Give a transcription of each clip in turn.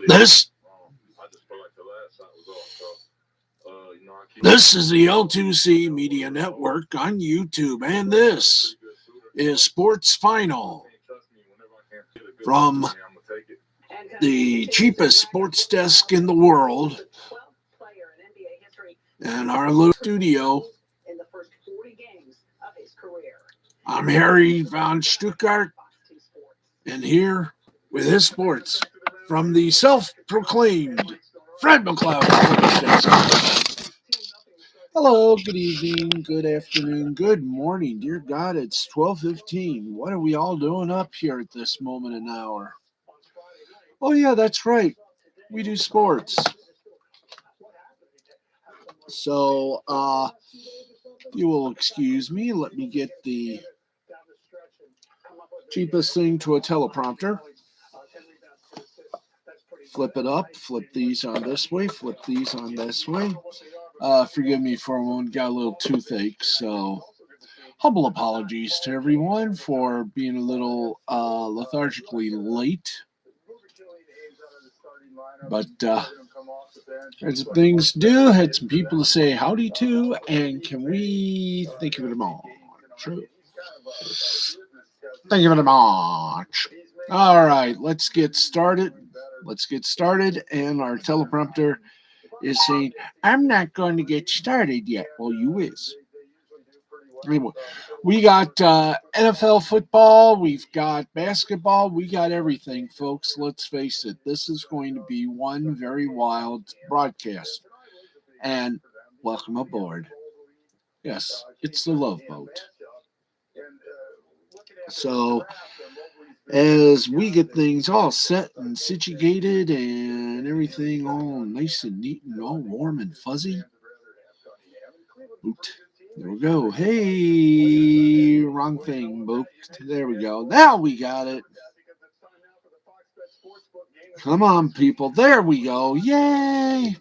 This This is the L2C Media Network on YouTube, and this is Sports Final from the cheapest sports desk in the world and our little studio. I'm Harry von Stuttgart, and here with his sports from the self-proclaimed Fred McLeod Sports Desk. Hello, good evening, good afternoon, good morning. Dear God, it's 12:15. What are we all doing up here at this moment in hour? Oh, yeah, that's right. We do sports. So, you will excuse me. Let me get the cheapest thing to a teleprompter. Flip it up, flip these on this way, flip these on this way. Forgive me for a moment, got a little toothache, so humble apologies to everyone for being a little lethargically late. But had some things to do, had some people to say howdy to, and can we thank you very much? True. Thank you very much. All right, let's get started. And our teleprompter is saying, I'm not going to get started yet. Well, you is. Anyway, we got NFL football, we've got basketball, we got everything, folks. Let's face it, this is going to be one very wild broadcast. And welcome aboard. Yes, it's the Love Boat. So, as we get things all set and situated and everything all nice and neat and all warm and fuzzy, there we go. Hey, wrong thing, booked. There we go. Now we got it. Come on, people. There we go. Yay.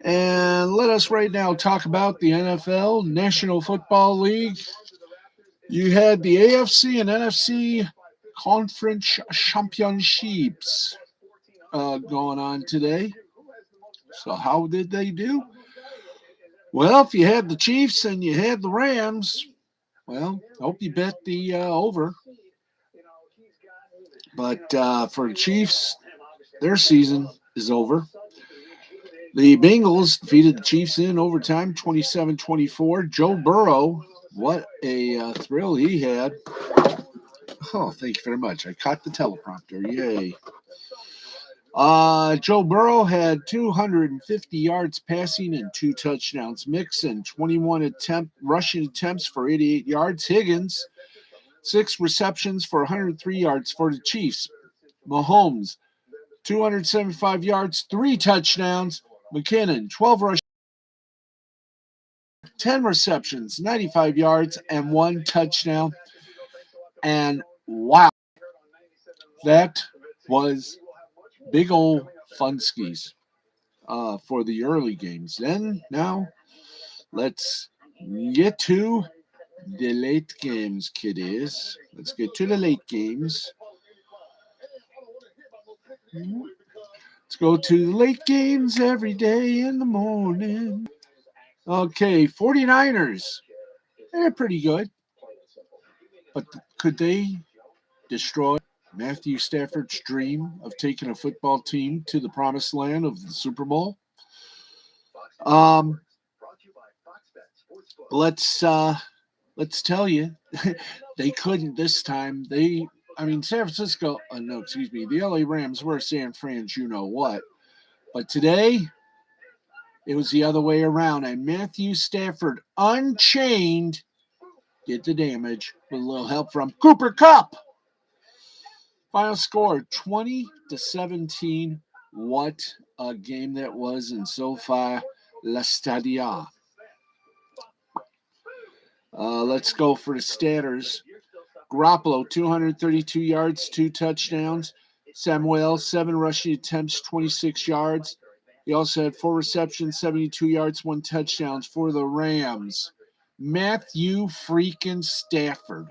And let us right now talk about the NFL, National Football League. You had the AFC and NFC Conference Championships going on today. So how did they do? Well, if you had the Chiefs and you had the Rams, well, hope you bet the over. But for the Chiefs, their season is over. The Bengals defeated the Chiefs in overtime, 27-24. Joe Burrow, what a thrill he had. Oh, thank you very much. I caught the teleprompter. Yay. Joe Burrow had 250 yards passing and 2 touchdowns. Mixon, 21 rushing attempts for 88 yards. Higgins, 6 receptions for 103 yards for the Chiefs. Mahomes, 275 yards, 3 touchdowns. McKinnon, 12 rushes, 10 receptions, 95 yards, and 1 touchdown. And wow, that was big old fun skis for the early games. Then now let's get to the late games, kiddies. Let's get to the late games. Let's go to the late games every day in the morning. Okay, 49ers. They're pretty good. But could they destroy Matthew Stafford's dream of taking a football team to the promised land of the Super Bowl? Let's tell you, they couldn't this time. San Francisco, the LA Rams were San Fran's you know what. But today, it was the other way around. And Matthew Stafford, unchained, did the damage with a little help from Cooper Kupp. Final score, 20-17. What a game that was in SoFi La Stadia. Let's go for the statters. Garoppolo, 232 yards, 2 touchdowns. Samuel, 7 rushing attempts, 26 yards. He also had 4 receptions, 72 yards, 1 touchdown for the Rams. Matthew freaking Stafford,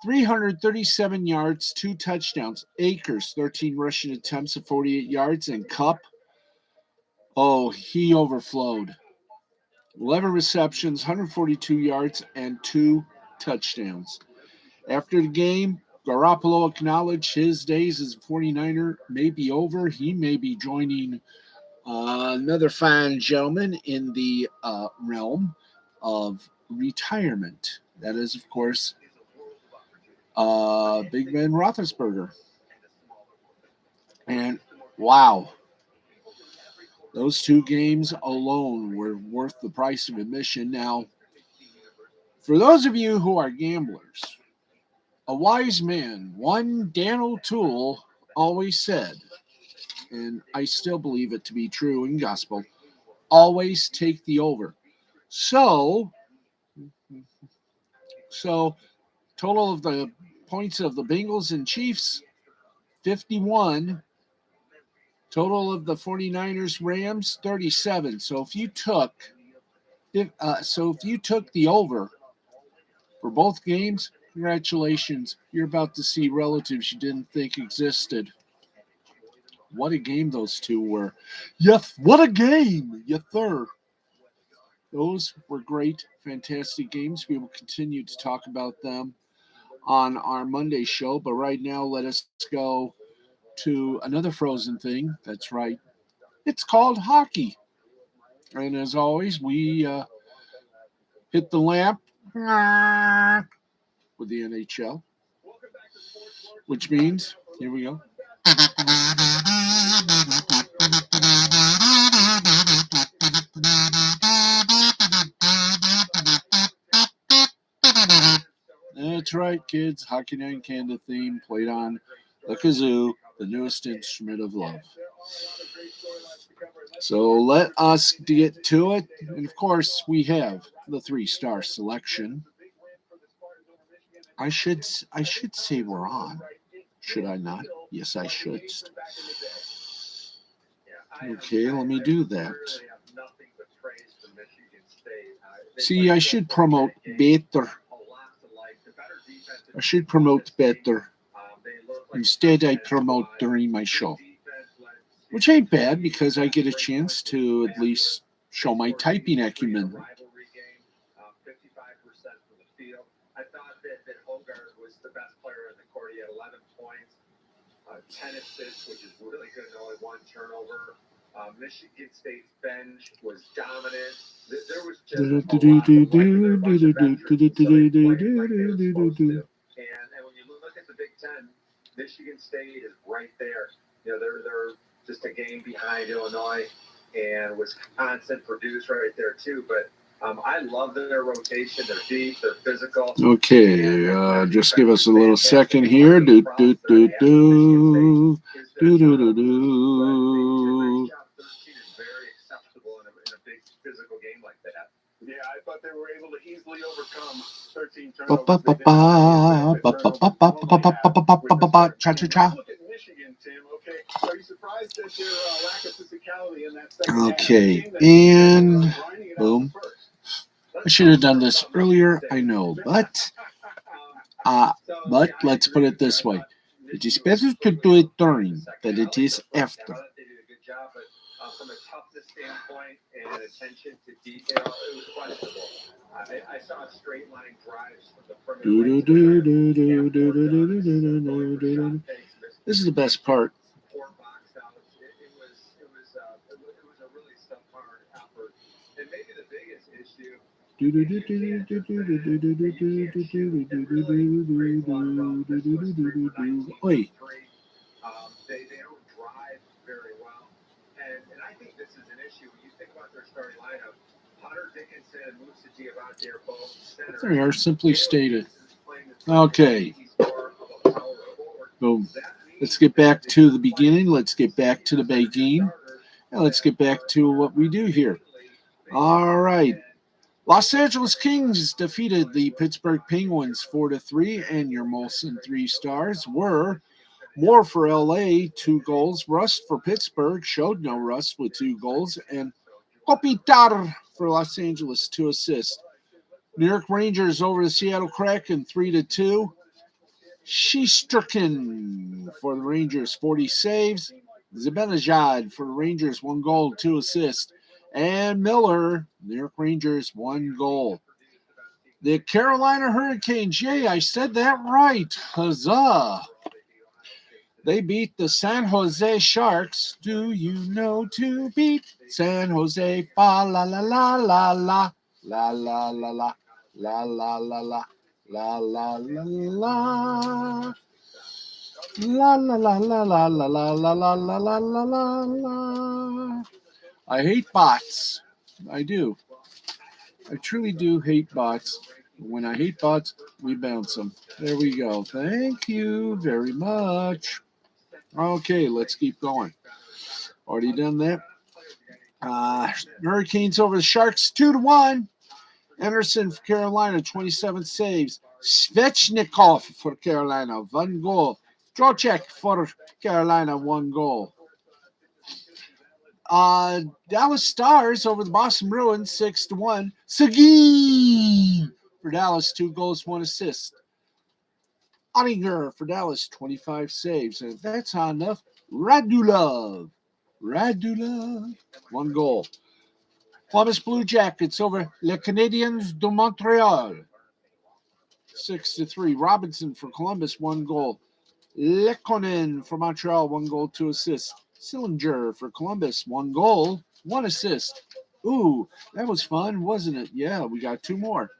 337 yards, 2 touchdowns. Akers, 13 rushing attempts at 48 yards. And Cup, oh, he overflowed. 11 receptions, 142 yards, and 2 touchdowns. After the game, Garoppolo acknowledged his days as a 49er may be over. He may be joining another fine gentleman in the realm of retirement. That is, of course, Big Ben Roethlisberger. And wow, those 2 games alone were worth the price of admission. Now, for those of you who are gamblers, a wise man, one Dan O'Toole, always said, and I still believe it to be true in gospel, always take the over. So, so total of the points of the Bengals and Chiefs, 51. Total of the 49ers Rams, 37. So if you took the over for both games, congratulations. You're about to see relatives you didn't think existed. What a game those two were. Yes, what a game. Yes, sir. Those were great, fantastic games. We will continue to talk about them on our Monday show. But right now, let us go to another Frozen thing. That's right. It's called hockey. And as always, we hit the lamp with the NHL, which means, here we go. That's right, kids. Hockey Night in Canada theme played on the kazoo, the newest instrument of love. So let us get to it. And of course, we have the 3-star selection. I should say we're on. Should I not? Yes, I should. Okay, let me do that. See, I should promote better. I should promote better. Instead, I promote during my show, which ain't bad because I get a chance to at least show my typing acumen. I thought that Hogarth was the best player in the court. He had 11 points, 10 assists, which is really good, and only 1 turnover. Michigan State's bench was dominant. There was just a lot of like a bunch of veterans, so they played like they were supposed to. And when you look at the Big Ten, Michigan State is right there. You know, they're just a game behind Illinois, and Wisconsin, Purdue's right there too. But I love their rotation. They're deep. They're physical. Okay, just give us a little second here. Do do do do do do do do. Very acceptable in a big physical game like that. Yeah, I thought they were able to easily overcome 13 turnovers. Cha cha cha. Look at Michigan, Tim. Okay, are you surprised at their lack of physicality in that second half? Okay, and boom. I should have done this earlier, I know, but let's put it this way. It is better to do it during than it is after. From a toughness standpoint and attention to detail, it was questionable. I saw straight line drives from the perimeter. This is the best part. It was a really subpar effort, and maybe the biggest issue. Oi. They don't drive very well, and I think this is an issue when you think about their starting lineup. Hunter Dickinson and Musa Giovanni are both center. They are simply stated. Okay. Boom. Let's get back to the beginning. Let's get back to the beginning. And let's get back to what we do here. All right. Los Angeles Kings defeated the Pittsburgh Penguins 4-3, and your Molson 3 stars were Moore for LA, 2 goals. Rust for Pittsburgh showed no rust with 2 goals, and Kopitar for Los Angeles, 2 assists. New York Rangers over the Seattle Kraken 3-2. Sheesterkin for the Rangers, 40 saves. Zibanejad for the Rangers, 1 goal, 2 assists. And Miller, New York Rangers, 1 goal. The Carolina Hurricanes, yay, I said that right. Huzzah. They beat the San Jose Sharks. Do you know to beat San Jose? Fa la la la la la. La la la la. La la la la. La la la la. La la la la la la la la la la la la la la. I hate bots. I do. I truly do hate bots. When I hate bots, we bounce them. There we go. Thank you very much. Okay, let's keep going. Already done that. Hurricanes over the Sharks 2-1. Anderson for Carolina, 27 saves. Svechnikov for Carolina, 1 goal. Trocheck for Carolina, 1 goal. Dallas Stars over the Boston Bruins, 6-1. Seguin for Dallas, 2 goals, 1 assist. Ottinger for Dallas, 25 saves. And if that's not enough, Radulov, 1 goal. Columbus Blue Jackets over Les Canadiens de Montreal, 6-3. Robinson for Columbus, 1 goal. Lekkonen for Montreal, 1 goal, 2 assists. Sillinger for Columbus, 1 goal, 1 assist. Ooh, that was fun, wasn't it? Yeah, we got 2 more.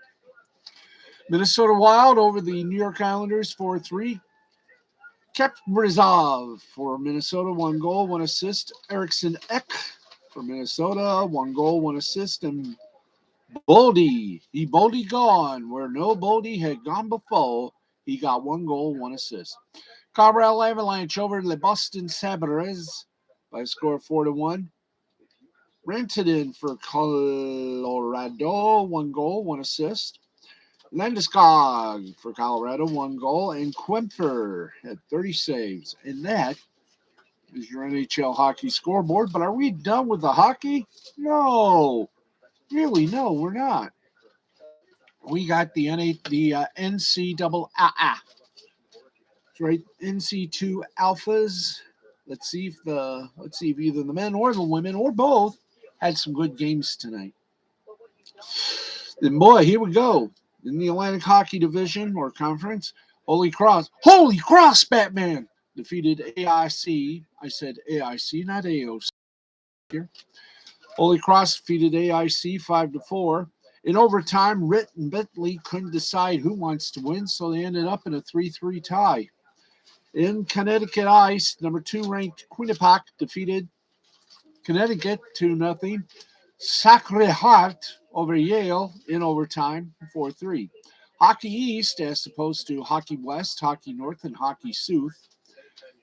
Minnesota Wild over the New York Islanders, 4-3. Kaprizov for Minnesota, 1 goal, 1 assist. Eriksson Ek for Minnesota, 1 goal, 1 assist. And Boldy gone, where no Boldy had gone before. He got 1 goal, 1 assist. Colorado Avalanche over the Boston Sabres by a score of 4-1. Rantanen for Colorado, 1 goal, 1 assist. Landeskog for Colorado, 1 goal. And Quempfer had 30 saves. And that is your NHL hockey scoreboard. But are we done with the hockey? No. Really, no, we're not. We got the NCAA. That's right, NC2 Alphas. Let's see if either the men or the women or both had some good games tonight. Then boy, here we go. In the Atlantic Hockey Division or Conference, Holy Cross, Batman defeated AIC. I said AIC, not AOC here. Holy Cross defeated AIC 5-4. In overtime, Ritt and Bentley couldn't decide who wants to win, so they ended up in a 3-3 tie. In Connecticut ice, number 2 ranked Quinnipiac defeated Connecticut 2-0. Sacre Heart over Yale in overtime, 4-3. Hockey East, as opposed to Hockey West, Hockey North, and Hockey South.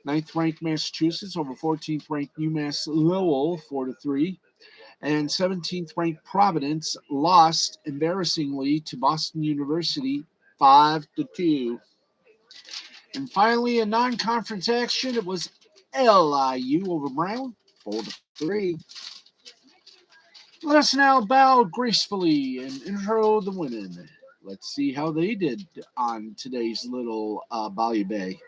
9th-ranked Massachusetts over 14th-ranked UMass Lowell, 4-3. And 17th-ranked Providence lost embarrassingly to Boston University, 5-2. And finally, in non-conference action, it was LIU over Brown, 4-3. Let us now bow gracefully and intro the women. Let's see how they did on today's little Bayou Bay.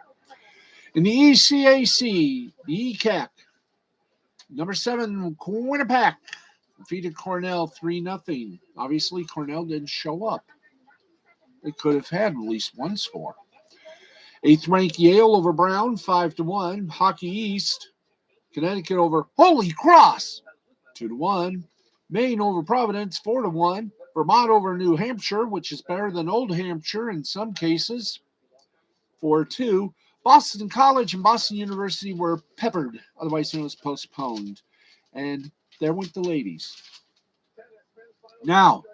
In the ECAC, the ECAC, number 7, Quinnipiac defeated Cornell 3-0. Obviously, Cornell didn't show up. They could have had at least one score. 8th-ranked Yale over Brown, 5-1. Hockey East, Connecticut over Holy Cross, 2-1. Maine over Providence, 4-1. Vermont over New Hampshire, which is better than Old Hampshire in some cases, 4-2. Boston College and Boston University were peppered, otherwise known as postponed. And there went the ladies. Now,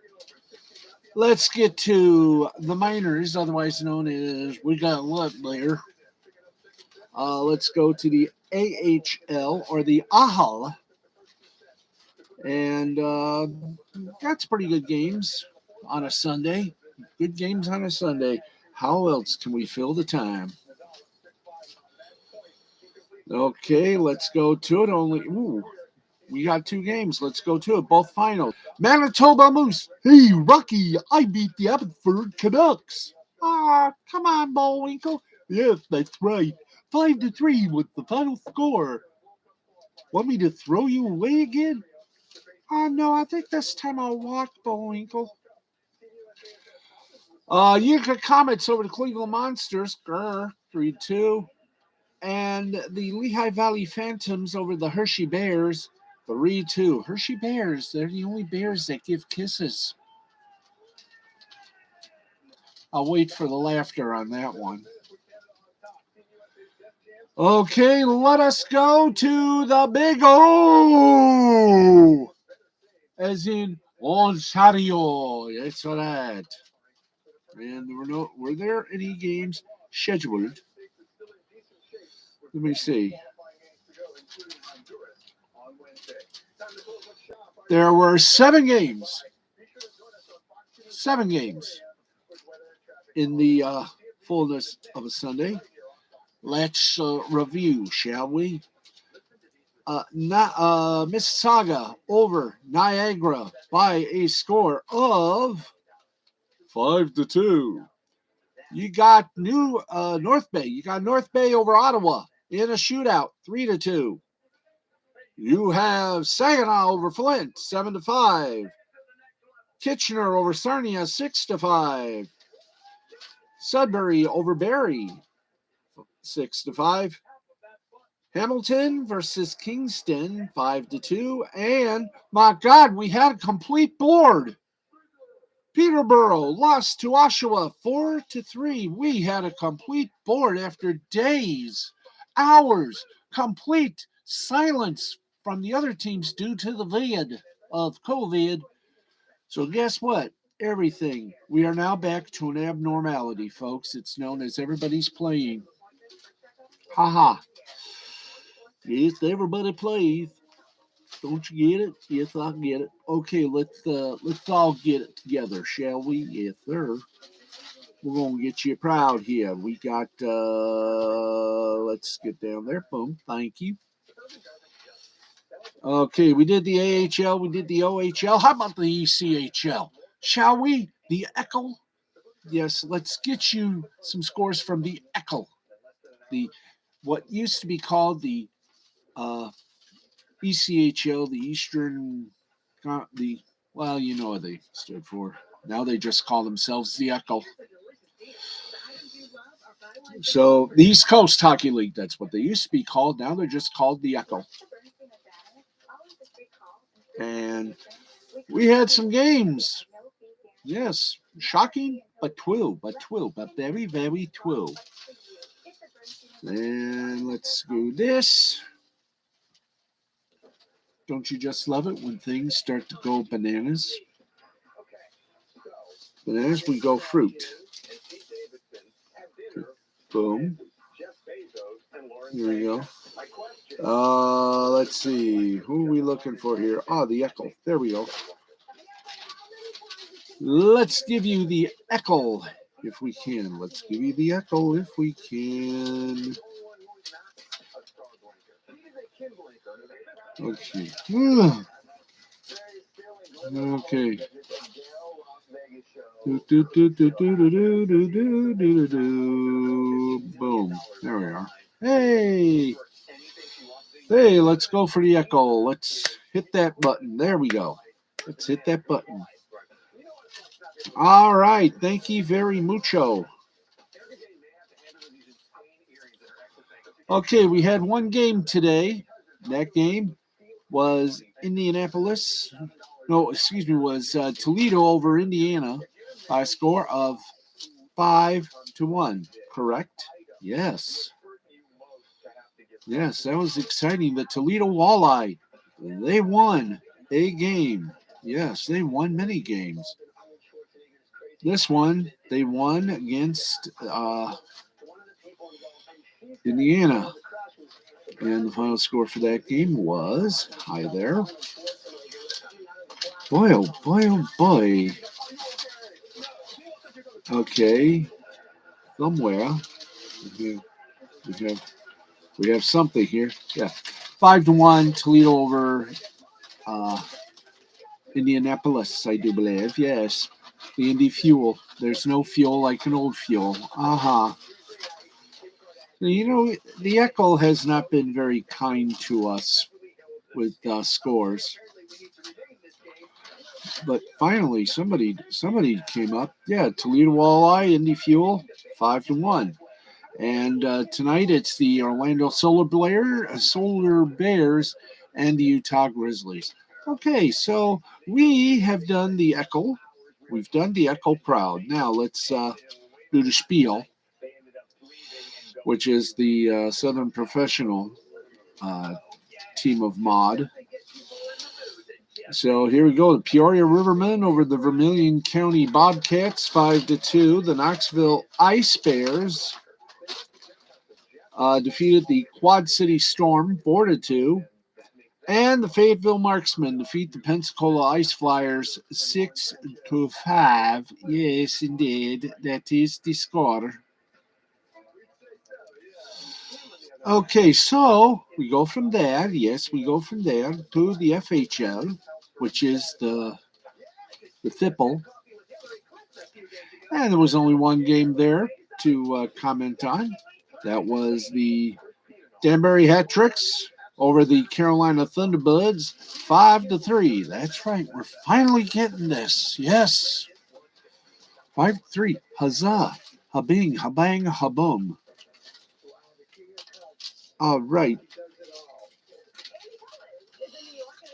let's get to the minors, otherwise known as, we got what there? Let's go to the AHL or the AHL. And that's pretty good games on a Sunday. Good games on a Sunday. How else can we fill the time? Okay, let's go to it. We got 2 games. Let's go to it. Both finals. Manitoba Moose. Hey, Rocky, I beat the Abbotsford Canucks. Come on, Bullwinkle. Yes, that's right. 5-3 was the final score. Want me to throw you away again? No, I think this time I'll walk, Bullwinkle. You could comments over the Cleveland Monsters, 3-2. And the Lehigh Valley Phantoms over the Hershey Bears, 3-2. Hershey Bears, they're the only Bears that give kisses. I'll wait for the laughter on that one. Okay, let us go to the Big O, as in Ontario. That's right. And were there any games scheduled? Let me see. There were 7 games. 7 games in the fullness of a Sunday. Let's review, shall we? Mississauga over Niagara by a score of 5-2. You got North Bay. You got North Bay over Ottawa in a shootout, 3-2. You have Saginaw over Flint, 7-5. Kitchener over Sarnia, 6-5. Sudbury over Barrie, 6-5. Hamilton versus Kingston, 5-2. And my God, we had a complete board. Peterborough lost to Oshawa, 4-3. We had a complete board after days, hours, complete silence from the other teams due to the vid of COVID. So guess what? Everything. We are now back to an abnormality, folks. It's known as everybody's playing. Haha. Yes, everybody plays. Don't you get it? Yes, I get it. Okay, let's all get it together, shall we? Yes, sir. We're gonna get you proud here. We got let's get down there. Boom. Thank you. Okay, we did the AHL, we did the OHL. How about the ECHL? Shall we? The Echo? Yes, let's get you some scores from the Echo. The what used to be called the ECHL, the Eastern, well, you know what they stood for. Now they just call themselves the Echo. So the East Coast Hockey League, that's what they used to be called. Now they're just called the Echo. And we had some games. Yes, shocking, but very, very twill. And let's do this. Don't you just love it when things start to go bananas? Bananas, we go fruit. Boom. Here we go. Let's see. Who are we looking for here? The Echo. There we go. Let's give you the Echo if we can. Let's give you the Echo if we can. Okay. Okay. Boom. There we are. Hey. Hey, let's go for the Echo. Let's hit that button. There we go. Let's hit that button. All right. Thank you very mucho. Okay, we had one game today. That game was Toledo over Indiana by a score of 5-1. Correct? Yes. Yes, that was exciting. The Toledo Walleye, they won a game. Yes, they won many games. This one, they won against Indiana. And the final score for that game was, hi there. Boy, oh boy, oh boy. Okay, somewhere we have something here. Yeah, 5-1 Toledo over Indianapolis, I do believe. Yes, the Indy Fuel. There's no fuel like an old fuel. The Echo has not been very kind to us with scores, but finally somebody came up. Yeah, Toledo Walleye, Indy Fuel, 5-1. And tonight it's the Orlando Solar Bears and the Utah Grizzlies. Okay, so we have done the Echo. We've done the Echo Proud. Now let's do the Spiel, which is the Southern Professional uh, team of mod. So here we go. The Peoria Rivermen over the Vermilion County Bobcats, 5-2. The Knoxville Ice Bears defeated the Quad City Storm, 4-2. And the Fayetteville Marksmen defeat the Pensacola Ice Flyers 6-5. Yes, indeed. That is the score. Okay, so we go from there. Yes, we go from there to the FHL, which is the Thipple. And there was only one game there to comment on. That was the Danbury Hat Tricks over the Carolina Thunderbirds, 5-3. That's right. We're finally getting this. Yes. 5-3. Huzzah. Habing, habang, haboom. All right.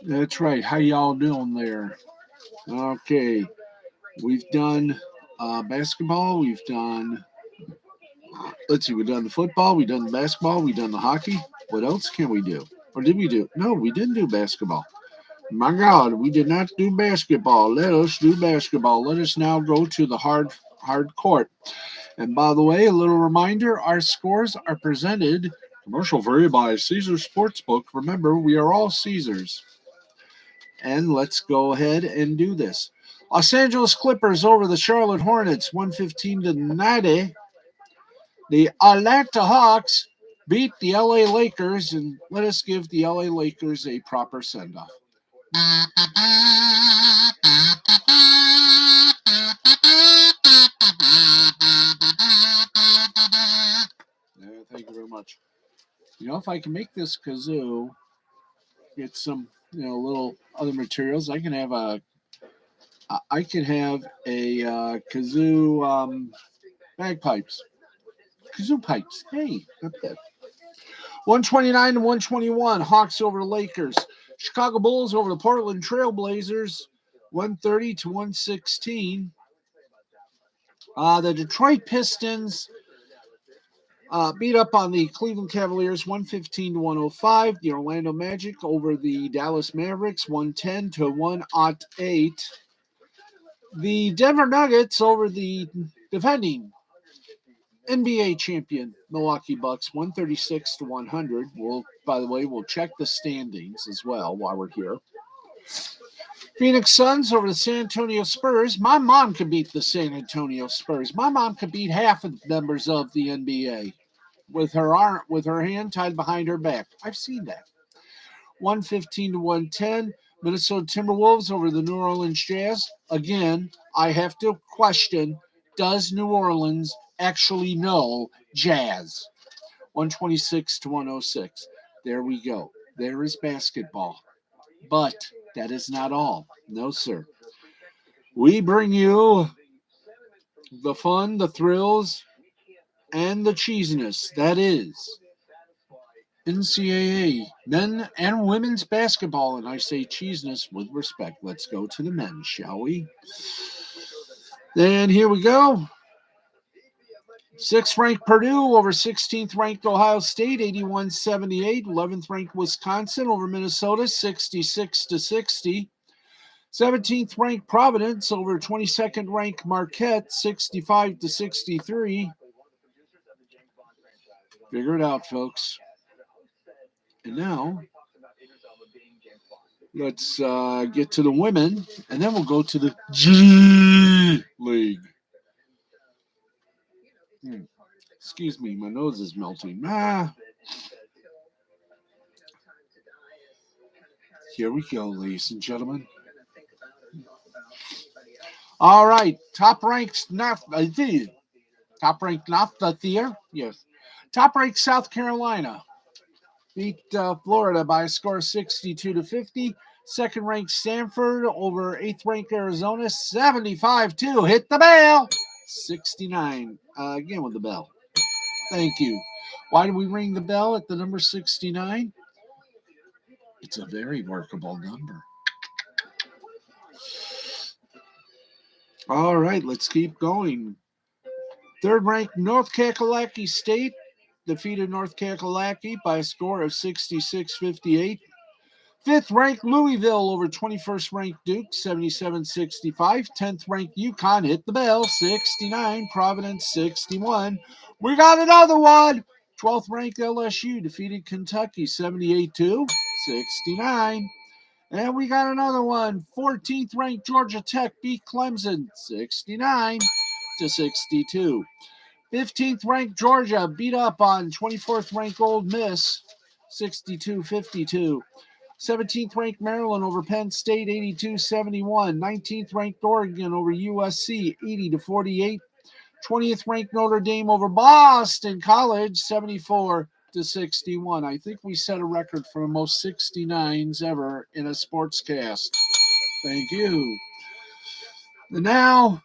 That's right. How y'all doing there? Okay. We've done basketball. We've done, let's see, we've done the football. We've done the basketball. We've done the hockey. What else can we do? Or did we do? No, we didn't do basketball. My God, we did not do basketball. Let us do basketball. Let us now go to the hard court. And by the way, a little reminder, our scores are presented, commercial free by Caesars Sportsbook. Remember, we are all Caesars. And let's go ahead and do this. Los Angeles Clippers over the Charlotte Hornets, 115-90. The Atlanta Hawks beat the LA Lakers, and let us give the LA Lakers a proper send-off. Yeah, thank you very much. If I can make this kazoo, get some, little other materials, I can have a kazoo bagpipes, kazoo pipes. Hey, not bad. 129-121. Hawks over the Lakers. Chicago Bulls over the Portland Trailblazers, 130-116. The Detroit Pistons beat up on the Cleveland Cavaliers, 115-105. The Orlando Magic over the Dallas Mavericks, 110-108. The Denver Nuggets over the defending NBA champion Milwaukee Bucks, 136-100. By the way, we'll check the standings as well while we're here. Phoenix Suns over the San Antonio Spurs. My mom could beat the San Antonio Spurs. My mom could beat half of the members of the NBA with her hand tied behind her back. I've seen that. 115-110. Minnesota Timberwolves over the New Orleans Jazz. Again, I have to question, does New Orleans actually know jazz? 126-106. There we go. There is basketball. But that is not all. No, sir. We bring you the fun, the thrills, and the cheesiness. That is Ncaa men and women's basketball. And I say cheesiness with respect. Let's go to the men, shall we? Then here we go. 6th ranked Purdue over 16th ranked Ohio State, 81-78. 11th ranked Wisconsin over Minnesota, 66-60. 17th ranked Providence over 22nd ranked Marquette, 65-63. Figure it out, folks. And now, let's get to the women, and then we'll go to the G League. Excuse me, my nose is melting. Here we go, ladies and gentlemen. All right, top ranked not the tier. Yes. Top-ranked South Carolina beat Florida by a score of 62-50. Second-ranked Stanford over eighth-ranked Arizona, 75-2. Hit the bell. 69. Again with the bell. Thank you. Why do we ring the bell at the number 69? It's a very workable number. All right, let's keep going. Third-ranked North Kakalaki State defeated North Kakalaki by a score of 66-58. Fifth-ranked Louisville over 21st-ranked Duke, 77-65. 10th-ranked UConn hit the bell, 69. Providence, 61. We got another one. 12th-ranked LSU defeated Kentucky, 78-69. And we got another one. 14th-ranked Georgia Tech beat Clemson, 69-62. 15th-ranked Georgia beat up on 24th-ranked Ole Miss, 62-52. 17th-ranked Maryland over Penn State, 82-71. 19th-ranked Oregon over USC, 80-48. 20th-ranked Notre Dame over Boston College, 74-61. I think we set a record for the most 69s ever in a sportscast. Thank you. And now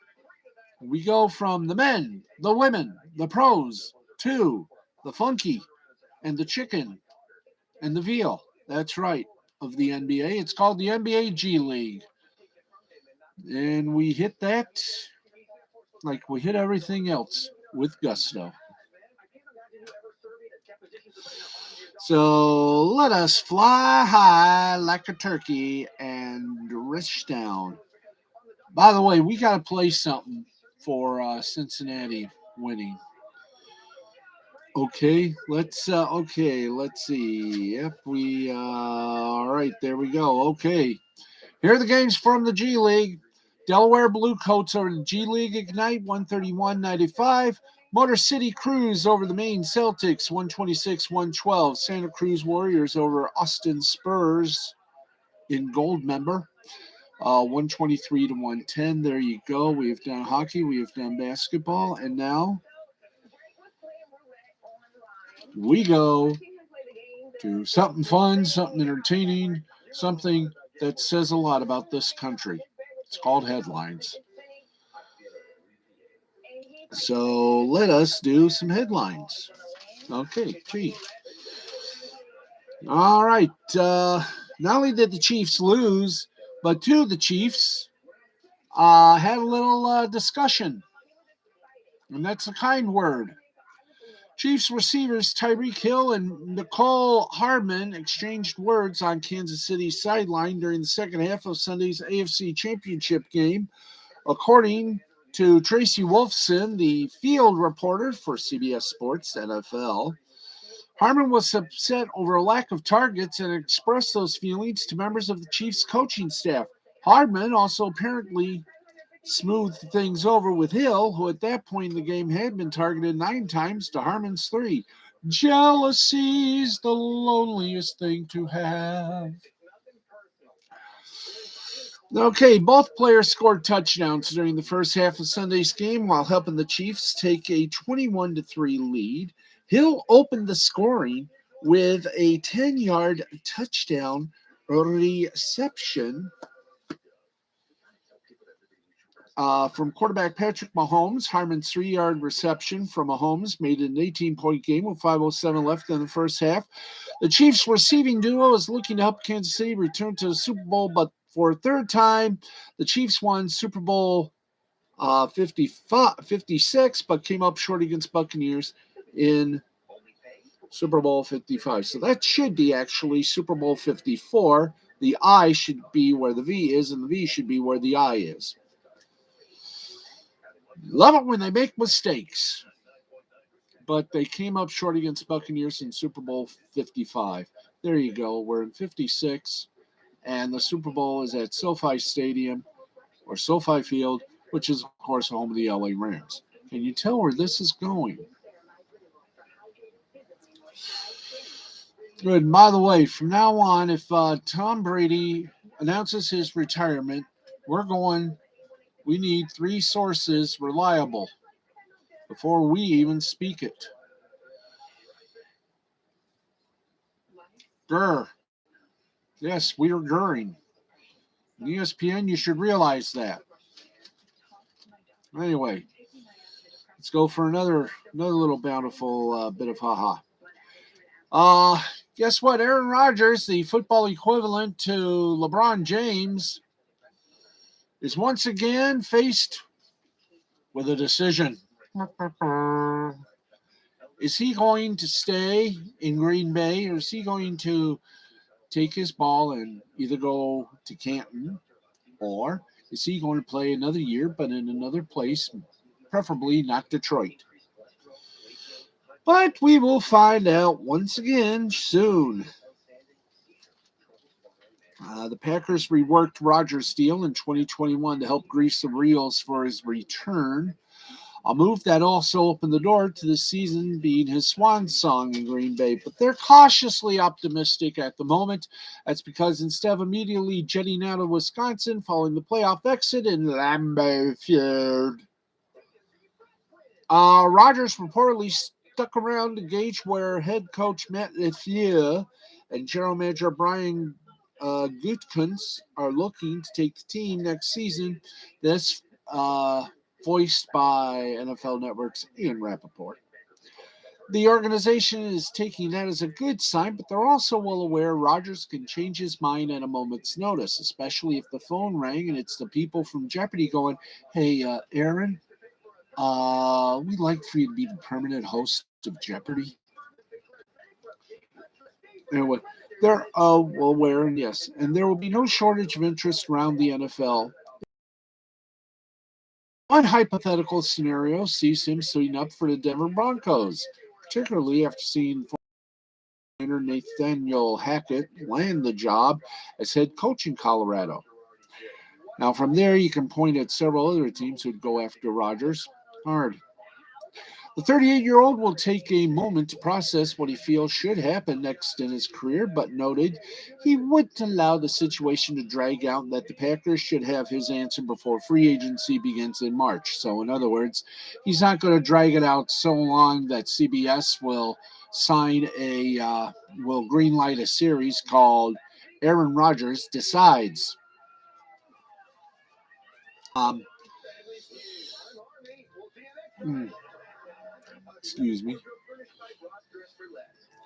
we go from the men, the women, the pros, to the funky and the chicken and the veal. That's right, of the NBA. It's called the NBA G League. And we hit that like we hit everything else with gusto. So let us fly high like a turkey and rich down. By the way, we got to play something for Cincinnati winning. Okay, let's see. Yep, all right, there we go. Okay. Here are the games from the G League. Delaware Bluecoats over the G League Ignite, 131-95. Motor City Cruise over the Maine Celtics, 126-112. Santa Cruz Warriors over Austin Spurs in gold member, 123-110. There you go. We have done hockey. We have done basketball. And now we go to something fun, something entertaining, something that says a lot about this country. It's called headlines. So let us do some headlines. Okay, gee. All right. Not only did the Chiefs lose, but two of the Chiefs had a little discussion. And that's a kind word. Chiefs receivers Tyreek Hill and Nicole Hardman exchanged words on Kansas City's sideline during the second half of Sunday's AFC Championship game, according to Tracy Wolfson, the field reporter for CBS Sports NFL. Hardman was upset over a lack of targets and expressed those feelings to members of the Chiefs coaching staff. Hardman also apparently smoothed things over with Hill, who at that point in the game had been targeted 9 times to Harmon's 3. Jealousy's the loneliest thing to have. Okay, both players scored touchdowns during the first half of Sunday's game while helping the Chiefs take a 21-3 lead. Hill opened the scoring with a 10-yard touchdown reception from quarterback Patrick Mahomes. Harmon's 3-yard reception from Mahomes made it an 18-point game with 5:07 left in the first half. The Chiefs' receiving duo is looking to help Kansas City return to the Super Bowl, but for a third time, the Chiefs won Super Bowl 56, but came up short against Buccaneers in Super Bowl 55. So that should be actually Super Bowl 54. The I should be where the V is, and the V should be where the I is. Love it when they make mistakes. But they came up short against Buccaneers in Super Bowl 55. There you go. We're in 56, and the Super Bowl is at SoFi Stadium or SoFi Field, which is, of course, home of the LA Rams. Can you tell where this is going? Good. And by the way, from now on, if Tom Brady announces his retirement, we need 3 sources reliable before we even speak it. Grr. Yes, we are grurring. ESPN, you should realize that. Anyway, let's go for another little bountiful bit of haha. Uh, guess what? Aaron Rodgers, the football equivalent to LeBron James, is once again faced with a decision. Is he going to stay in Green Bay, or is he going to take his ball and either go to Canton, or is he going to play another year but in another place, preferably not Detroit? But we will find out once again soon. The Packers reworked Rodgers' deal in 2021 to help grease the wheels for his return. A move that also opened the door to the season being his swan song in Green Bay. But they're cautiously optimistic at the moment. That's because instead of immediately jetting out of Wisconsin following the playoff exit in Lambeau Field, Rodgers reportedly stuck around to gauge where head coach Matt LaFleur and general manager Brian Gutekunst are looking to take the team next season. This voiced by NFL Network's Ian Rappaport. The organization is taking that as a good sign, but they're also well aware Rodgers can change his mind at a moment's notice, especially if the phone rang and it's the people from Jeopardy going, "Hey, Aaron, we'd like for you to be the permanent host of Jeopardy." Anyway, they're well aware, and yes, and there will be no shortage of interest around the NFL. One hypothetical scenario sees him suiting up for the Denver Broncos, particularly after seeing former Nathaniel Hackett land the job as head coach in Colorado. Now, from there, you can point at several other teams who'd go after Rodgers hard. The 38-year-old will take a moment to process what he feels should happen next in his career, but noted he wouldn't allow the situation to drag out and that the Packers should have his answer before free agency begins in March. So, in other words, he's not going to drag it out so long that CBS will will greenlight a series called Aaron Rodgers Decides. Excuse me.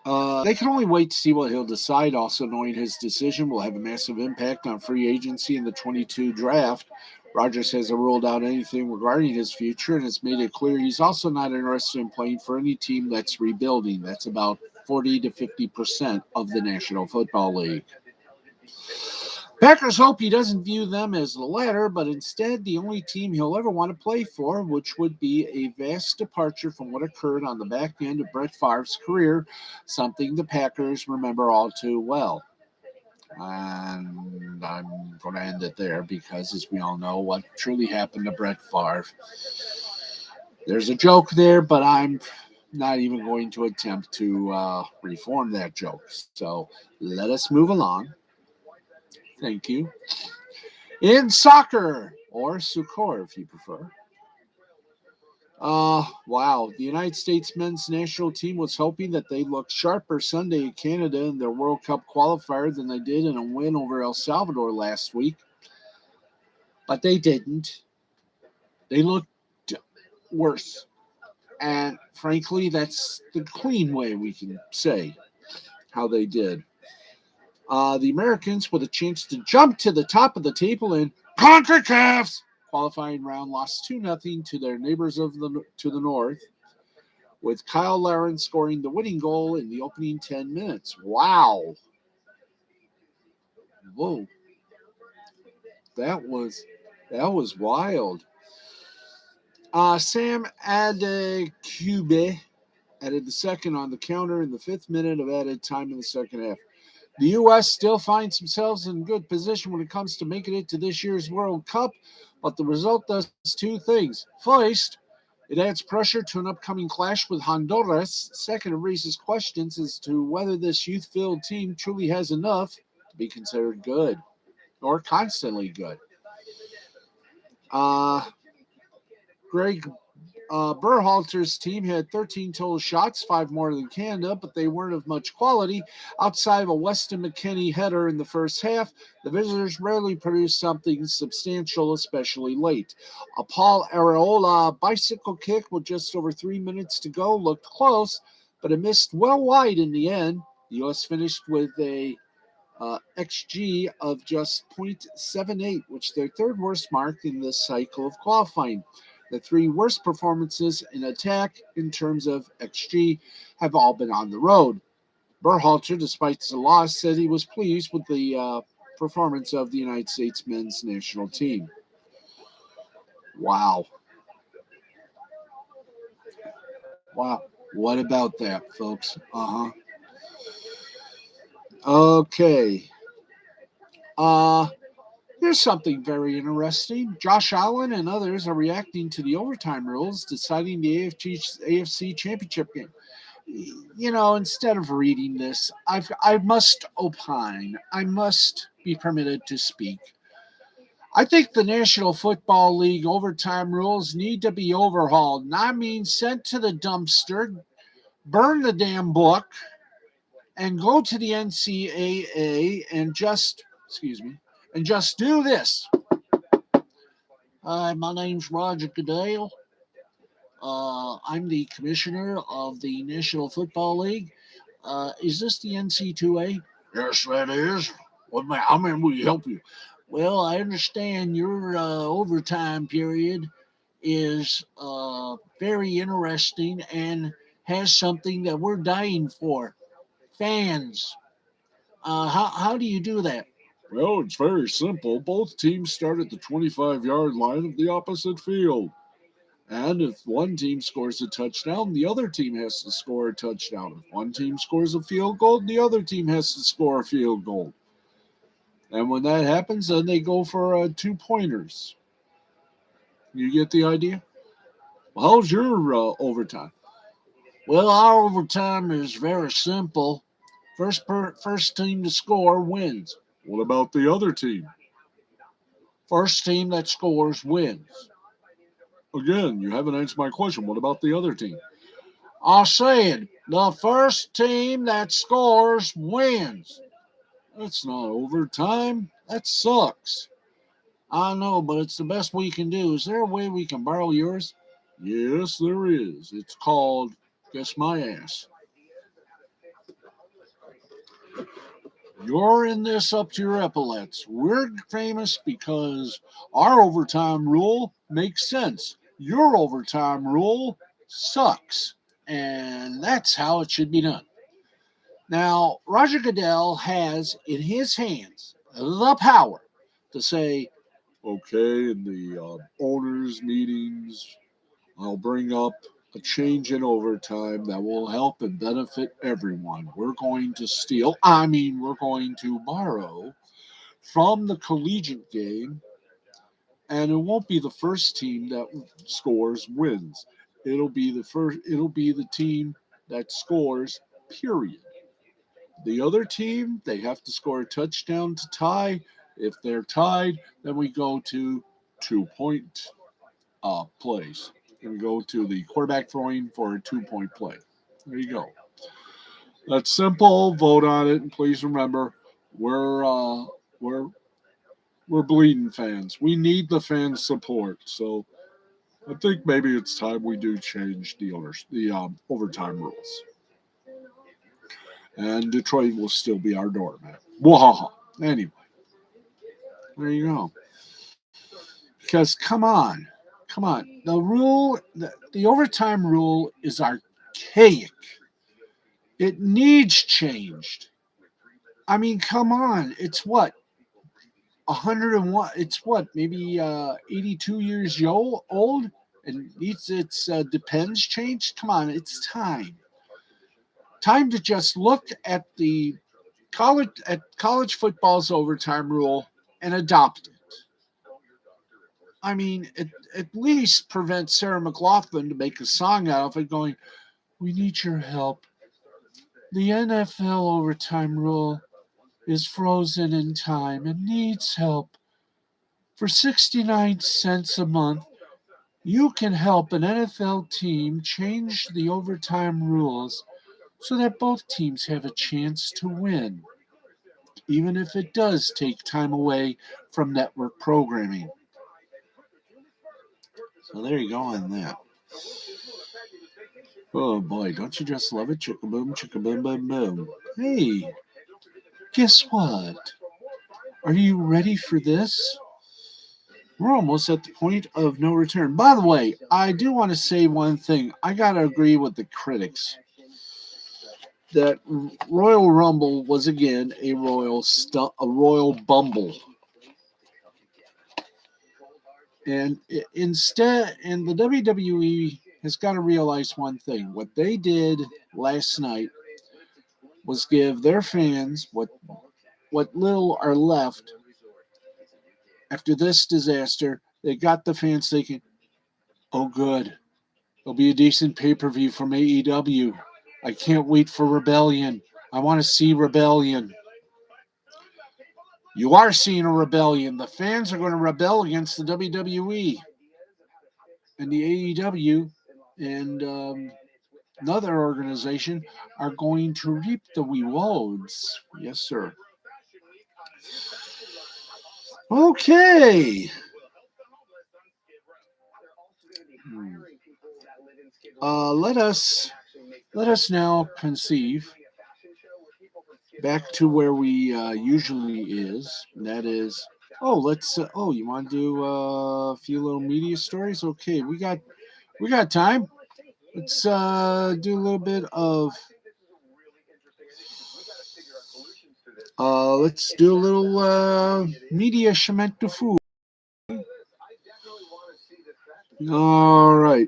They can only wait to see what he'll decide, also knowing his decision will have a massive impact on free agency in the 22 draft. Rodgers hasn't ruled out anything regarding his future and has made it clear he's also not interested in playing for any team that's rebuilding. That's about 40 to 50% of the National Football League. Packers hope he doesn't view them as the latter, but instead the only team he'll ever want to play for, which would be a vast departure from what occurred on the back end of Brett Favre's career, something the Packers remember all too well. And I'm going to end it there because, as we all know, what truly happened to Brett Favre. There's a joke there, but I'm not even going to attempt to reform that joke. So let us move along. Thank you. In soccer, or sucor if you prefer. Wow. The United States men's national team was hoping that they looked sharper Sunday in Canada in their World Cup qualifier than they did in a win over El Salvador last week. But they didn't. They looked worse. And frankly, that's the clean way we can say how they did. The Americans, with a chance to jump to the top of the table in CONCACAF's qualifying round, lost 2-0 to their neighbors to the north, with Kyle Larin scoring the winning goal in the opening 10 minutes. Wow. Whoa. That was wild. Sam Adekube added the second on the counter in the 5th minute of added time in the second half. The U.S. still finds themselves in good position when it comes to making it to this year's World Cup, but the result does two things. First, it adds pressure to an upcoming clash with Honduras. Second, it raises questions as to whether this youth-filled team truly has enough to be considered good or constantly good. Greg Berhalter's team had 13 total shots, 5 more than Canada, but they weren't of much quality. Outside of a Weston McKennie header in the first half, the visitors rarely produced something substantial, especially late. A Paul Areola bicycle kick with just over 3 minutes to go looked close, but it missed well wide in the end. The U.S. finished with a XG of just .78, which is their third worst mark in this cycle of qualifying. The three worst performances in attack in terms of XG have all been on the road. Berhalter, despite the loss, said he was pleased with the performance of the United States men's national team. Wow. Wow. What about that, folks? Okay. Here's something very interesting. Josh Allen and others are reacting to the overtime rules deciding the AFC Championship game. You know, instead of reading this, I must opine. I must be permitted to speak. I think the National Football League overtime rules need to be overhauled. And I mean, sent to the dumpster, burn the damn book, and go to the NCAA and just do this. Hi, my name's Roger Goodale. I'm the commissioner of the National Football League. Is this the NC2A? Yes, that is. How may we help you? Well, I understand your overtime period is very interesting and has something that we're dying for. Fans. How do you do that? Well, it's very simple. Both teams start at the 25-yard line of the opposite field. And if one team scores a touchdown, the other team has to score a touchdown. If one team scores a field goal, the other team has to score a field goal. And when that happens, then they go for 2-pointers. You get the idea? Well, how's your overtime? Well, our overtime is very simple. First team to score wins. What about the other team? First team that scores wins. Again, you haven't answered my question. What about the other team? I said the first team that scores wins. That's not overtime. That sucks. I know, but it's the best we can do. Is there a way we can borrow yours? Yes, there is. It's called Guess My Ass. You're in this up to your epaulets. We're famous because our overtime rule makes sense. Your overtime rule sucks. And that's how it should be done. Now, Roger Goodell has in his hands the power to say, okay, in the owners' meetings, I'll bring up a change in overtime that will help and benefit everyone. We're going to borrow from the collegiate game, and it won't be the first team that scores wins. It'll be the team that scores, period. The other team, they have to score a touchdown to tie. If they're tied, then we go to 2-point plays. We go to the quarterback throwing for a 2-point play. There you go. That's simple. Vote on it, and please remember, we're we're we're bleeding fans. We need the fans' support. So I think maybe it's time we do change the overtime rules. And Detroit will still be our doormat. Wahaha. Anyway, there you go. Because come on, the overtime rule is archaic. It needs changed. I mean, come on. It's what 101. It's what maybe 82 years old, and needs its depends changed. Come on, it's time. Time to just look at the college football's overtime rule and adopt it. I mean, at least prevent Sarah McLaughlin to make a song out of it going, we need your help. The NFL overtime rule is frozen in time and needs help. For 69 cents a month, You can help an NFL team change the overtime rules so that both teams have a chance to win, even if it does take time away from network programming. So there you go on that. Oh boy, don't you just love it? Chicka boom, chicka boom, boom, boom. Hey, guess what? Are you ready for this? We're almost at the point of no return. By the way, I do want to say one thing. I got to agree with the critics that Royal Rumble was again a royal bumble. And the WWE has got to realize one thing. What they did last night was give their fans what little are left after this disaster. They got the fans thinking, "Oh, good, it'll be a decent pay-per-view from AEW. I can't wait for Rebellion. I want to see Rebellion." You are seeing a rebellion. The fans are going to rebel against the WWE and the AEW and another organization are going to reap the rewards. Yes, sir. Okay. Let us now conceive back to where we usually is. And that is, you want to do a few little media stories? Okay, we got time. Let's do a little bit of. Let's do a little media cement to food. All right.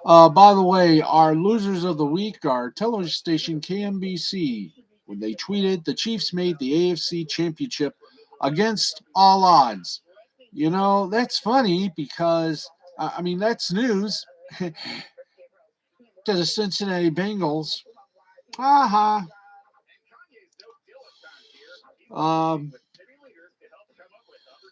By the way, our losers of the week are television station KMBC when they tweeted the Chiefs made the AFC Championship against all odds. You know, that's funny because, I mean, that's news to the Cincinnati Bengals. Ha ha.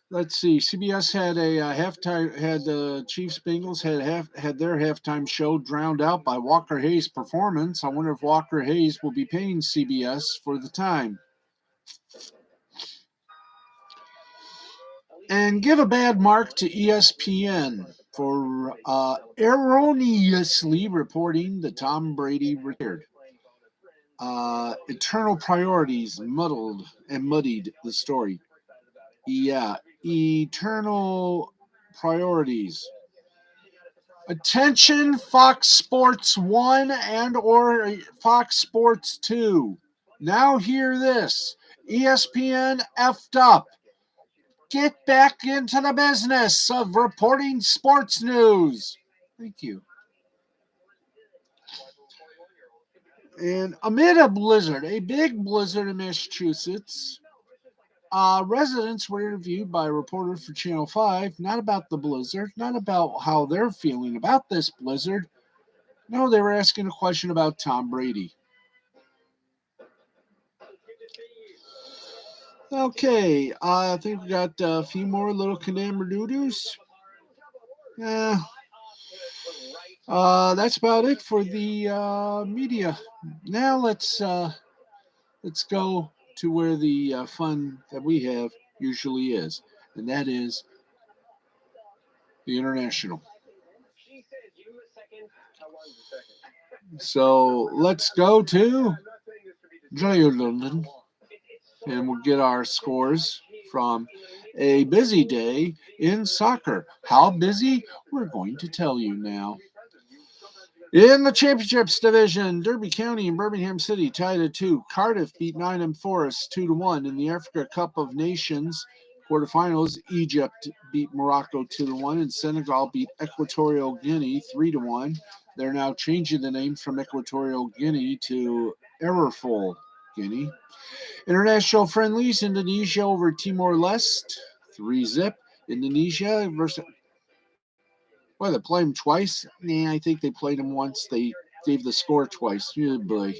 Let's see. CBS had a halftime. Had the Chiefs Bengals had their halftime show drowned out by Walker Hayes' performance. I wonder if Walker Hayes will be paying CBS for the time. And give a bad mark to ESPN for erroneously reporting that Tom Brady retired. Eternal priorities muddied the story. Yeah, eternal priorities. Attention, Fox Sports 1 and or Fox Sports 2. Now hear this. ESPN effed up. Get back into the business of reporting sports news. Thank you. And amid a big blizzard in Massachusetts, residents were interviewed by a reporter for Channel 5, not about the blizzard, not about how they're feeling about this blizzard. No, they were asking a question about Tom Brady. Okay, I think we got a few more little Canamber doo-doos. Yeah, that's about it for the media. Now let's go to where the fun that we have usually is, and that is the international. So let's go to London, and we'll get our scores from a busy day in soccer. How busy? We're going to tell you now. In the championships division, Derby County and Birmingham City tied at 2. Cardiff beat Nottingham Forest 2-1. In the Africa Cup of Nations quarterfinals, Egypt beat Morocco 2-1, and Senegal beat Equatorial Guinea 3-1. They're now changing the name from Equatorial Guinea to Errorful Guinea. International friendlies, Indonesia over Timor-Leste 3-0. Indonesia versus. Well, they played them twice. Nah, I think they played them once. They gave the score twice. Oh, boy.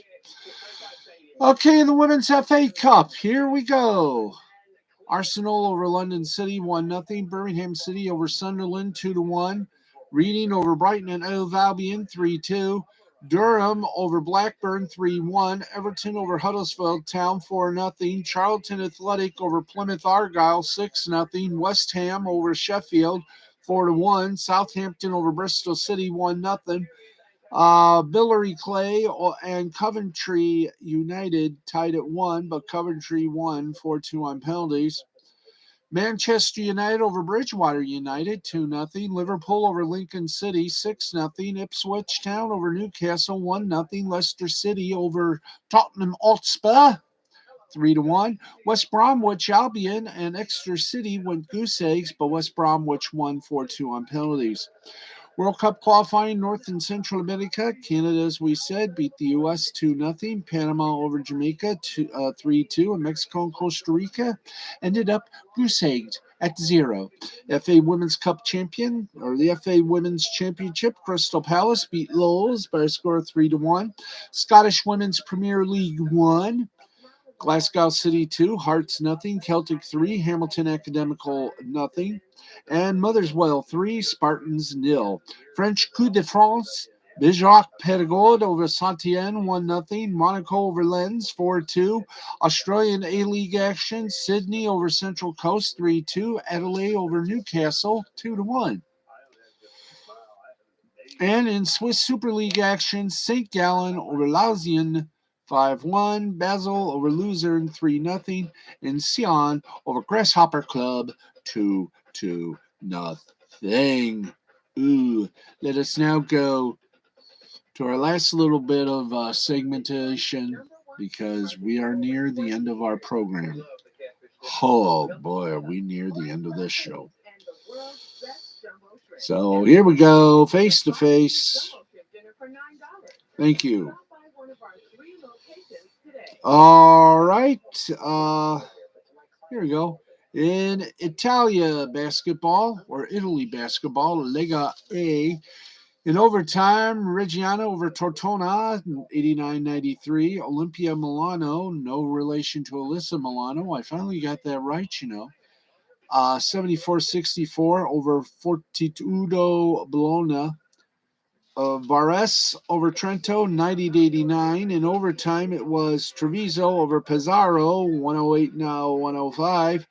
Okay, the Women's FA Cup. Here we go. Arsenal over London City 1-0. Birmingham City over Sunderland 2-1. Reading over Brighton and Hove Albion 3-2. Durham over Blackburn 3-1. Everton over Huddersfield Town 4-0. Charlton Athletic over Plymouth Argyle 6-0. West Ham over Sheffield 4-1. Southampton over Bristol City 1-0. Billary Clay and Coventry United tied at 1, but Coventry won 4-2 on penalties. Manchester United over Bridgewater United 2-0. Liverpool over Lincoln City 6-0. Ipswich Town over Newcastle 1-0. Leicester City over Tottenham Hotspur 3-1. West Bromwich Albion and Exeter City went goose eggs, but West Bromwich won 4-2 on penalties. World Cup qualifying North and Central America. Canada, as we said, beat the U.S. 2-0. Panama over Jamaica 3-2. And Mexico and Costa Rica ended up goose-egged at 0. FA Women's Cup champion, or the FA Women's Championship, Crystal Palace beat Lowes by a score of 3-1. Scottish Women's Premier League 1. Glasgow City 2, Hearts nothing, Celtic 3, Hamilton Academical nothing, and Motherswell 3, Spartans 0. French Coup de France, Bijoc Perigord over Saint-Étienne 1-0, Monaco over Lens 4-2, Australian A-League action, Sydney over Central Coast 3-2, Adelaide over Newcastle 2-1. And in Swiss Super League action, St. Gallen over Lausanne 5-1, Basel over Luzern 3-0, and Sion over Grasshopper Club 2-0. Ooh, let us now go to our last little bit of segmentation because we are near the end of our program. Oh boy, are we near the end of this show. So here we go, face to face. Thank you. All right. Here we go. In Italia basketball, or Italy basketball, Lega A, in overtime, Reggiana over Tortona, 89-93. Olympia Milano, no relation to Alyssa Milano. I finally got that right, 74-64 over Fortitudo Bologna. Varese over Trento, 90-89. In overtime, it was Treviso over Pesaro, 108-105.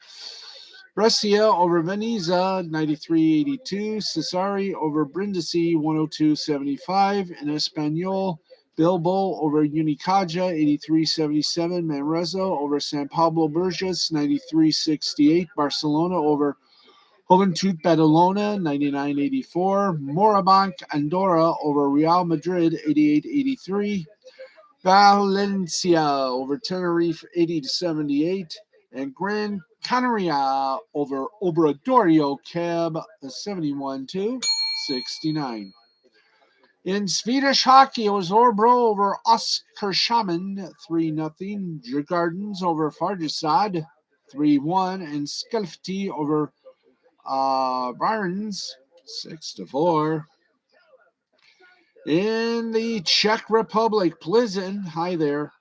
Brescia over Venezia, 93-82. Cesari over Brindisi, 102-75. And Espanyol, Bilbo over Unicaja, 83-77. Manresa over San Pablo Burgos, 93-68. Barcelona over Juventud Badalona, 99-84. Morabanc Andorra over Real Madrid, 88-83. Valencia over Tenerife, 80-78. And Gran Canaria over Obradorio Cab, 71-69. In Swedish hockey, it was Orbro over Oskarshamn, 3-0. Djurgårdens over Färjestad, 3-1. And Skellefteå over Barnes, 6-4. In the Czech Republic, Plzeň, hi there.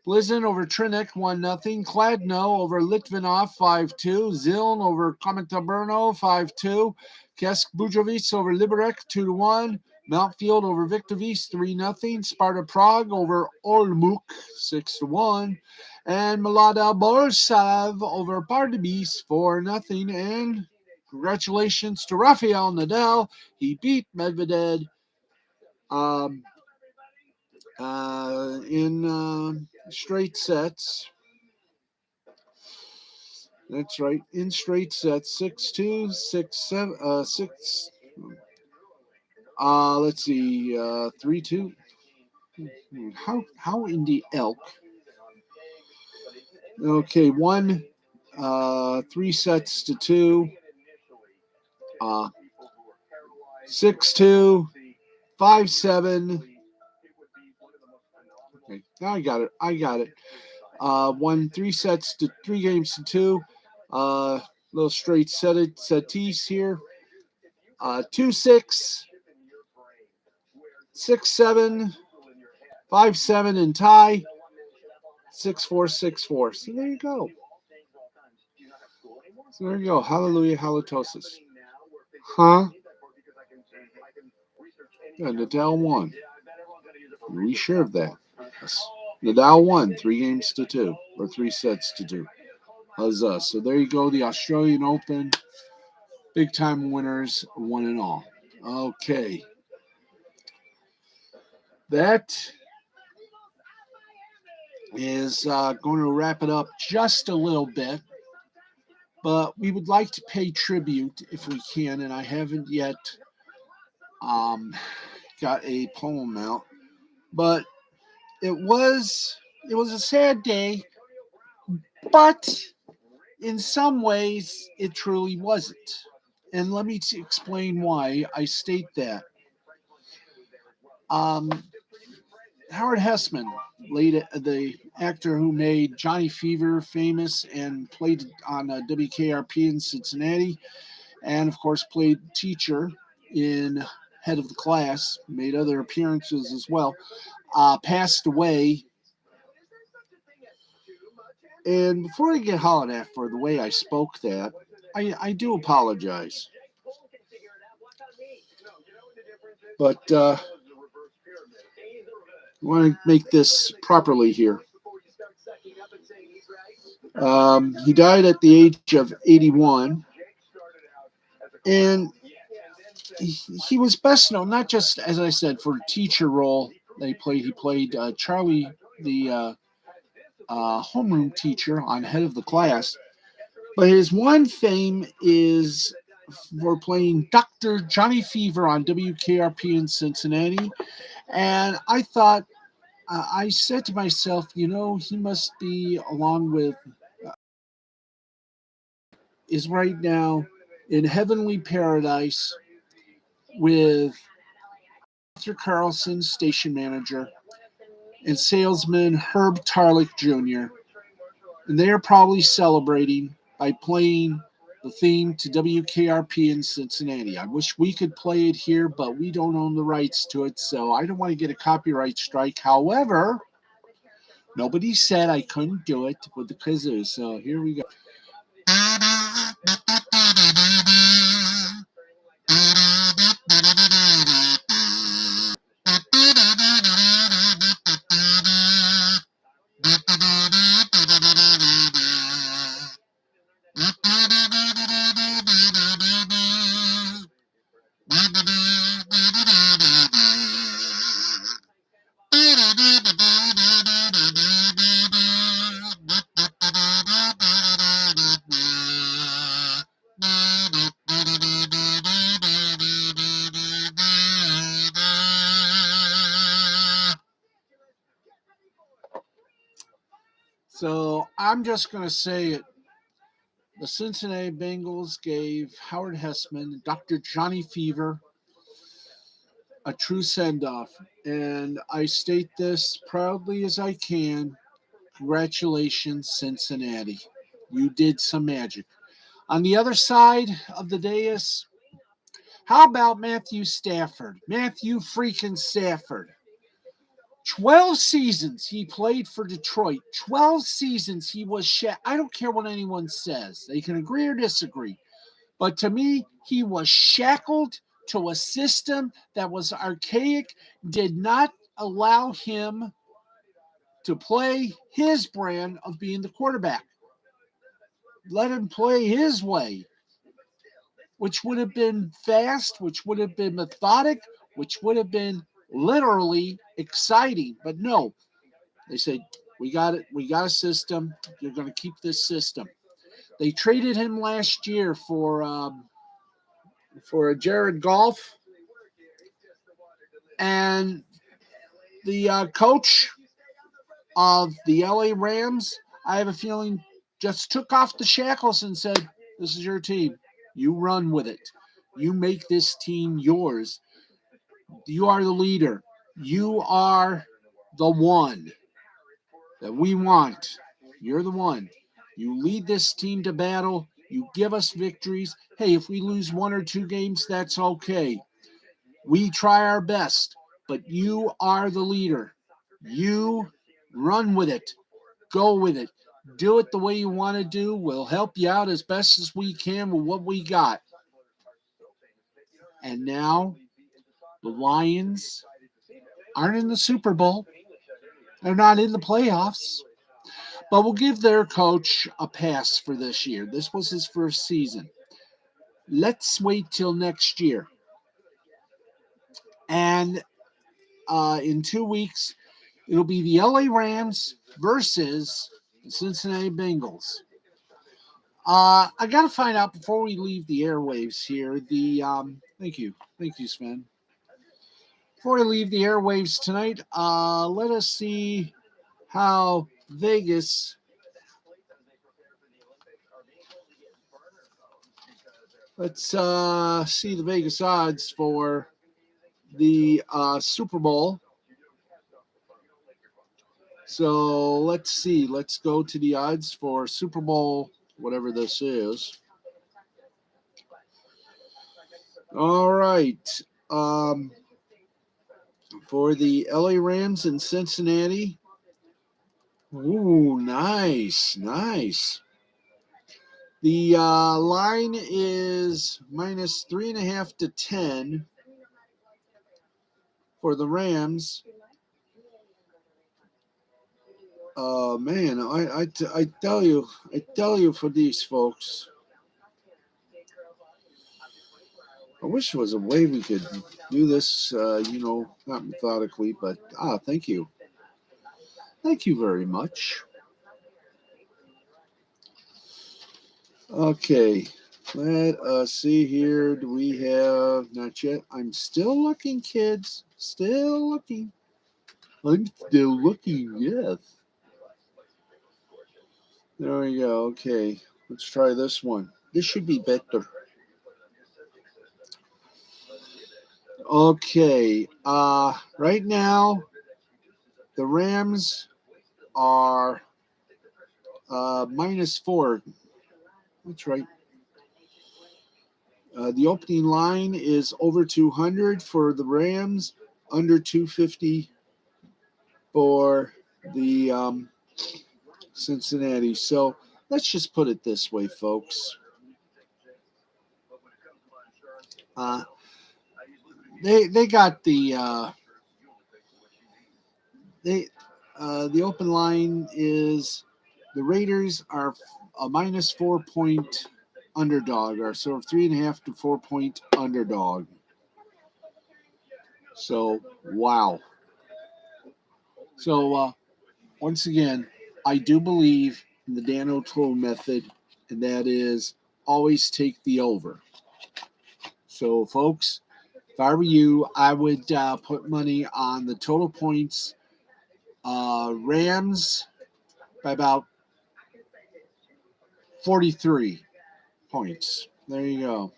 Plzeň over Trinec, 1-0. Kladno over Litvinov, 5-2. Ziln over Kometabrno, 5-2. Kesk Bujovic over Liberec, 2-1. Mountfield over Viktovic, 3-0. Sparta Prague over Olmuk, 6-1. And Mlada Boleslav over Pardubice, 4-0. And congratulations to Rafael Nadal. He beat Medvedev in straight sets. That's right, in straight sets. 6-2, 6-7, 6. Let's see, 3-2. How in the elk? Okay, 3 sets to 2. 6-2, 5-7. Okay, now I got it. 3 sets to 3 games to 2. Little straight setis here. 2-6, 6-7, 5-7 and tie. 6-4, 6-4. So there you go. Hallelujah, halitosis. Huh? Yeah, Nadal won. Are we sure of that? Yes. Nadal won 3 games to 2, or 3 sets to 2. Huzzah. So there you go, the Australian Open. Big time winners, one and all. Okay. That is going to wrap it up just a little bit. But we would like to pay tribute if we can, and I haven't yet um, got a poem out. But it was it was a sad day, but in some ways it truly wasn't. And let me explain why I state that. Um, Howard Hessman, the actor who made Johnny Fever famous and played on WKRP in Cincinnati, and of course played teacher in Head of the Class, made other appearances as well, passed away. And before I get hollered at for the way I spoke that, I do apologize. But I want to make this properly here. He died at the age of 81, and he was best known not just, as I said, for a teacher role they played. He played Charlie, the homeroom teacher on Head of the Class. But his one fame is for playing Dr. Johnny Fever on WKRP in Cincinnati. And I thought, I said to myself, he must be, along with, is right now in heavenly paradise with Arthur Carlson, station manager, and salesman Herb Tarlick Jr. And they are probably celebrating by playing the theme to WKRP in Cincinnati. I wish we could play it here, but we don't own the rights to it, so I don't want to get a copyright strike. However, nobody said I couldn't do it with the kazoo, so here we go. So I'm just going to say it. The Cincinnati Bengals gave Howard Hessman, Dr. Johnny Fever, a true send off. And I state this proudly as I can. Congratulations, Cincinnati. You did some magic. On the other side of the dais, how about Matthew Stafford? Matthew freaking Stafford. 12 seasons he played for Detroit. 12 seasons he was I don't care what anyone says. They can agree or disagree. But to me, he was shackled to a system that was archaic, did not allow him to play his brand of being the quarterback. Let him play his way, which would have been fast, which would have been methodic, which would have been literally exciting. But no, they said, we got it. We got a system. You're going to keep this system. They traded him last year for a Jared Goff, and the coach of the LA Rams, I have a feeling, just took off the shackles and said, this is your team. You run with it. You make this team yours. You are the leader. You are the one that we want. You're the one. You lead this team to battle. You give us victories. Hey, if we lose 1 or 2 games, that's okay. We try our best, but you are the leader. You run with it. Go with it. Do it the way you want to do. We'll help you out as best as we can with what we got. And now The Lions aren't in the Super Bowl. They're not in the playoffs. But we'll give their coach a pass for this year. This was his first season. Let's wait till next year. And in 2 weeks, it'll be the LA Rams versus the Cincinnati Bengals. I got to find out before we leave the airwaves here. Thank you, Sven. Before we leave the airwaves tonight, let us see how Vegas. Let's see the Vegas odds for the Super Bowl. So let's see. Let's go to the odds for Super Bowl, whatever this is. All right. For the LA Rams in Cincinnati. Ooh, nice. The line is minus 3.5 to 10 for the Rams. Man, I tell you for these folks. I wish there was a way we could do this, not methodically, but thank you. Thank you very much. Okay, let us see here. Do we have, not yet. I'm still looking, kids. Still looking. I'm still looking, yes. There we go. Okay, let's try this one. This should be better. Okay, right now, the Rams are -4. That's right. The opening line is over 200 for the Rams, under 250 for the Cincinnati. So let's just put it this way, folks. They got the the open line is the Raiders are a -4-point underdog, or sort of 3.5 to 4-point underdog. So wow. So once again, I do believe in the Dan O'Toole method, and that is always take the over. So folks, if I were you, I would put money on the total points. Rams by about 43 points. There you go.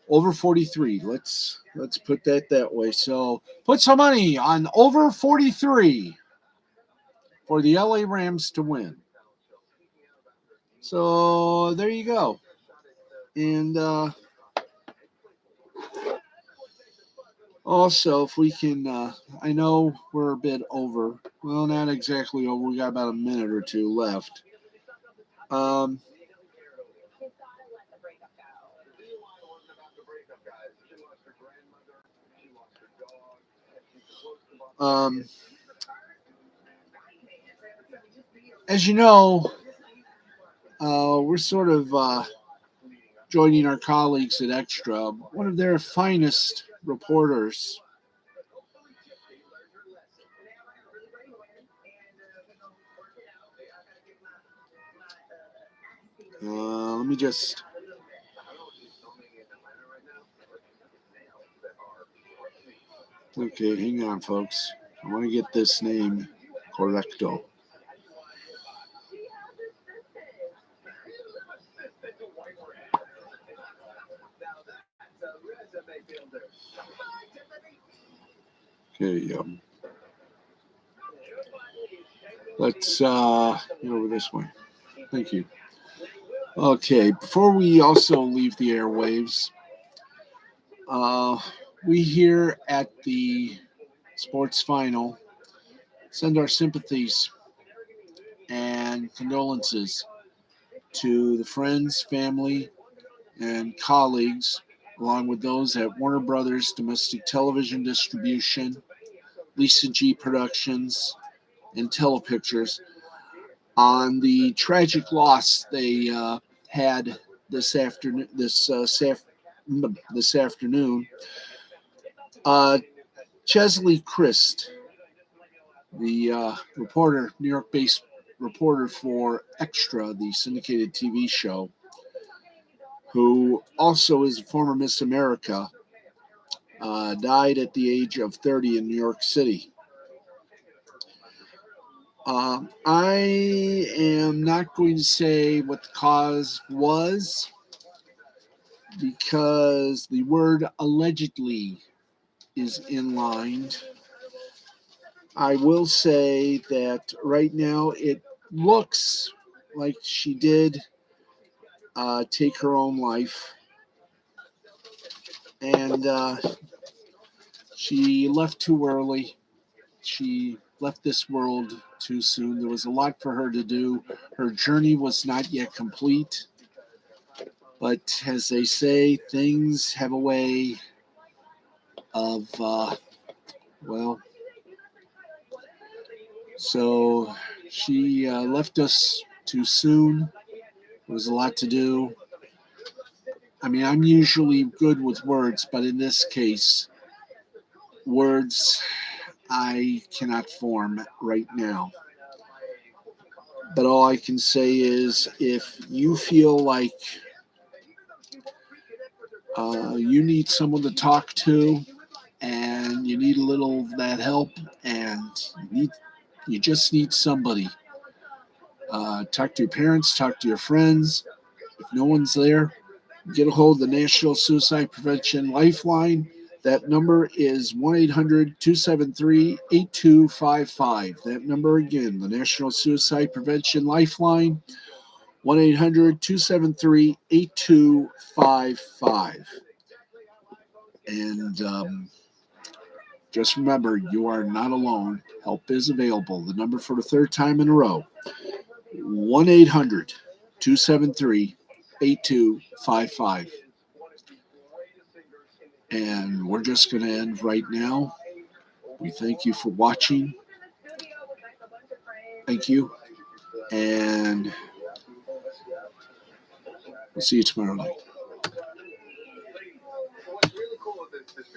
Over 43. Let's put that way. So put some money on over 43 for the LA Rams to win. So there you go. And also, if we can, I know we're a bit over. Well, not exactly over. We got about a minute or two left. As you know, we're sort of joining our colleagues at Extra, one of their finest reporters. Let me just. Okay, hang on, folks. I want to get this name correcto. Okay, let's get over this way. Thank you. Okay, before we also leave the airwaves, we here at the Sports Final send our sympathies and condolences to the friends, family, and colleagues along with those at Warner Brothers Domestic Television Distribution, Lisa G Productions, and Telepictures, on the tragic loss they had this afternoon. This afternoon, uh, Chesley Christ, the New York-based reporter for Extra, the syndicated TV show, who also is a former Miss America, died at the age of 30 in New York City. I am not going to say what the cause was because the word allegedly is inlined. I will say that right now it looks like she did take her own life, and she left too early. She left this world too soon. There was a lot for her to do. Her journey was not yet complete. But as they say, things have a way of, well, so she left us too soon. There was a lot to do. I mean, I'm usually good with words, but in this case, words I cannot form right now. But all I can say is if you feel like you need someone to talk to and you need a little of that help and you just need somebody, talk to your parents, talk to your friends. If no one's there, get a hold of the National Suicide Prevention Lifeline. That number is 1-800-273-8255. That number again, the National Suicide Prevention Lifeline, 1-800-273-8255. And just remember, you are not alone. Help is available. The number for the third time in a row, 1-800-273-8255. And we're just going to end right now. We thank you for watching. Thank you. And we'll see you tomorrow night.